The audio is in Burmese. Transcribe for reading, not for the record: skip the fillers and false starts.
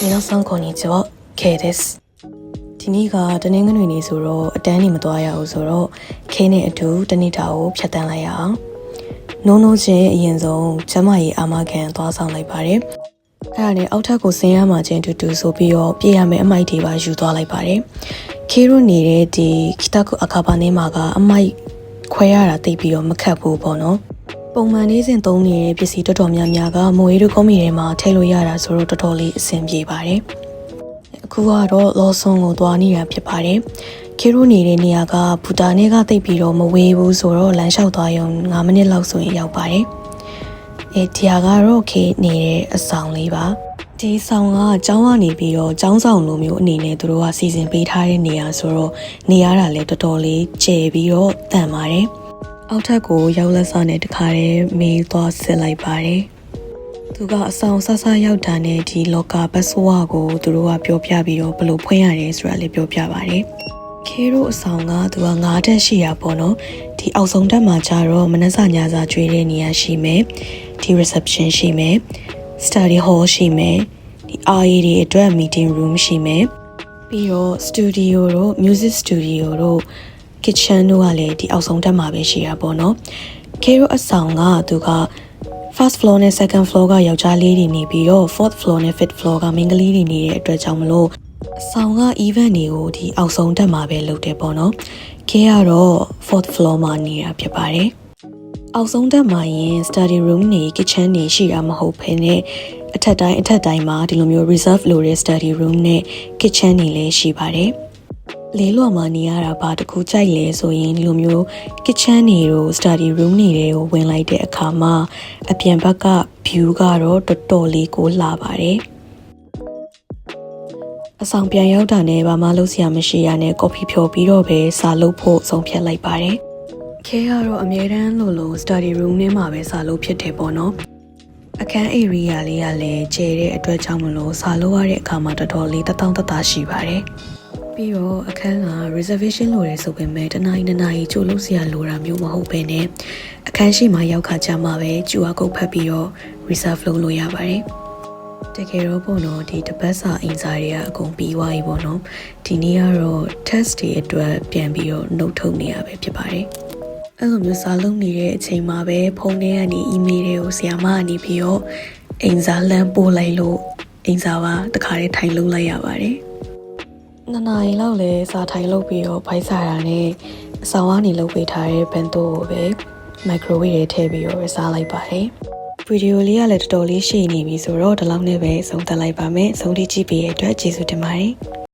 皆さんこんにちは、K です。ဒီနေ့ကတနင်္ဂနွေနေ့ဆိုတော့အတန်းနေမသွားရဘူးဆိုတော့ K နဲ့အတူတနေ့တာကိုဖြတ်တန်းလိုက်ရအောင်။နိုးနိုးချင်းအရင်ဆုံးကျမကြီးအာမခံသွားဆောင်လိုက်ပါတယ်။အဲ့ဒါနဲ့အောက်ထပ်ကိုဆင်းရမှချင်းတူတူဆိုပြီးတော့ပြေးရမယ်အမိုက်တွေပါယူသွားလိုက်ပါတယ်။ K တို့နေတဲ့ဒီခိတကုအခါပါနေမှာကအမိုက်ခွဲရတာသိပြီးတော့မခတ်ဘူးပေါ့နော်။ပုံမှန်နေ့စဉ်သုံးနေတဲ့ပစ္စည်းတော်တော်များများကမိုးရီတို့ကွန်မီထဲမှာထည့်လို့ရတာဆိုတော့တော်တော်လေးအဆင်ပြေပါတယ်။အခုကတော့လော်ဆွန်ကိုသွားနေတာဖြစ်ပါတယ်။ခေရိုနေတဲ့နေရာကဘူတာနဲ့ကတိတ်ပြီးတော့မဝေးဘူးဆိုတော့လမ်းလျှောက်သွားရုံ9မိနစ်လောက်ဆိုရင်ရောက်ပါတယ်။ဒီဟာကတော့ခေနေတဲ့အဆောင်လေးပါ။ဒီဆောင်ကကျောင်းကနေပြီးတော့ကျောင်းဆောင်လိုမျိုးအနေနဲ့သူတို့ကစီစဉ်ပေးထားတဲ့နေရာဆိုတော့နေရတာလည်းတော်တော်လေးကျယ်ပြီးတော့တန်ပါတယ်။အောက်ထပ်ကိုရောက်လက်စားနဲ့တခါတည်းမေးသွားစစ်လိုက်ပါတယ်။သူကအဆောင်ဆဆရောက်တာနဲ့ဒီလော်ကာဘတ်စဝါကိုသူတို့ကပြောပြပြီးတော့ဘယ်လိုဖွင့်ရတယ်ဆိုတာလေးပြောပြပါတယ်။ခေရိုအဆောင်ကသူက9တက်ရှိတာပေါ့နော်။ဒီအောက်ဆုံးတက်မှာကျတော့မနက်စာညစာကျွေးတဲ့နေရာရှိမယ်။ဒီ reception ရှိမယ်။ study hall ရှိမယ်။ဒီ RA တွေအတွက် meeting room ရှိမယ်။ပြီးတော့ studio တို့ music studio တို့ kitchen တို့ကလည်းဒီအောက်ဆုံးတက်မှာပဲရှိတာပေါ့နော်။ခေရိုအဆောင်ကသူကfirst floor နဲ့ second floor ကယောက်ျားလေးတွေနေပြီးတော့ fourth floor နဲ့ fifth floor ကမိန်းကလေးတွေနေတဲ့အတွက်ကြောင့်မလို့အဆောင်က event တွေကိုဒီအောက်ဆုံးတက်မှာပဲလုပ်တယ်ပေါ့နော်။ခေကတော့ fourth floor မှာနေတာဖြစ်ပါတယ်။အောက်ဆုံးတက်မှာရင် study room တွေ kitchen တွေရှိတာမဟုတ်ဘဲနဲ့အထက်တိုင်းမှာဒီလိုမျိုး reserve လို့တဲ့ study room နဲ့ kitchen တွေလည်းရှိပါတယ်။လေးလွန်မှာနေရတာပါတခုကြိုက်လဲဆိုရင်ဒီလိုမျိုး kitchen တွေတို့ study room တွေကိုဝင်လိုက်တဲ့အခါမှာအပြင်ဘက်က view ကတော့တော်တော်လေးကိုလှပါတယ်အဆောင်ပြန်ရောက်တာနဲ့ဘာမှလုပ်စရာမရှိရနဲ့ coffee ဖြော်ပြီးတော့ပဲစာလုပ်ဖို့ဆုံးဖြတ်လိုက်ပါတယ်ခဲကတော့အမြဲတမ်းလို့ study room ထဲမှာပဲစာလုပ်ဖြစ်တယ်ပေါ့နော်အခန်း area လေးကလည်းကျယ်တဲ့အတွက်ကြောင့်မလို့စာလုပ်ရတဲ့အခါမှာတော်တော်လေးတတောင့်တတရှိပါတယ်ပြီးတော့အခန်းက reservation လိုရဲဆိုပေမဲ့တနားရီကြိုလို့စရာလိုတာမျိုးမဟုတ်ပဲနဲ့အခန်းရှိမှရောက်ခါကြမှာပဲ QR code ဖတ်ပြီးတော့ reserve လုပ်လို့ရပါတယ်တကယ်တော့ပေါ့နော်ဒီတပတ်စာအင်စာတွေကအကုန်ပြီးသွားပြီပေါ့နော်ဒီနေ့ကတော့ test တွေအတွက်ပြန်ပြီးတော့ note ထုတ်နေရပဲဖြစ်ပါတယ်အဲ့လိုမျိုးစာလုပ်နေတဲ့အချိန်မှာပဲဖုန်းထဲကနေ email တွေကိုဆရာမကနေပြီးတော့အင်စာလမ်းပို့လိုက်လို့အင်စာပါတခါတည်းထိုင်လုပ်လိုက်ရပါတယ်2နာရီလောက်လဲစာထိုင်လုပ်ပြီးတော့ဖိုက်စာတာနဲ့အဆောင်ကနေလုပ်ပေးထားတဲ့ဘန်တိုကိုပဲ microwave ထဲထည့်ပြီးတော့စားလိုက်ပါတယ်ဗီဒီယိုလေးကလည်းတော်တော်လေးရှည်နေပြီဆိုတော့ဒီလောက်နဲ့ပဲဆုံးသက်လိုက်ပါမယ်ဆုံးထိကြည့်ပေးတဲ့အတွက်ကျေးဇူးတင်ပါတယ်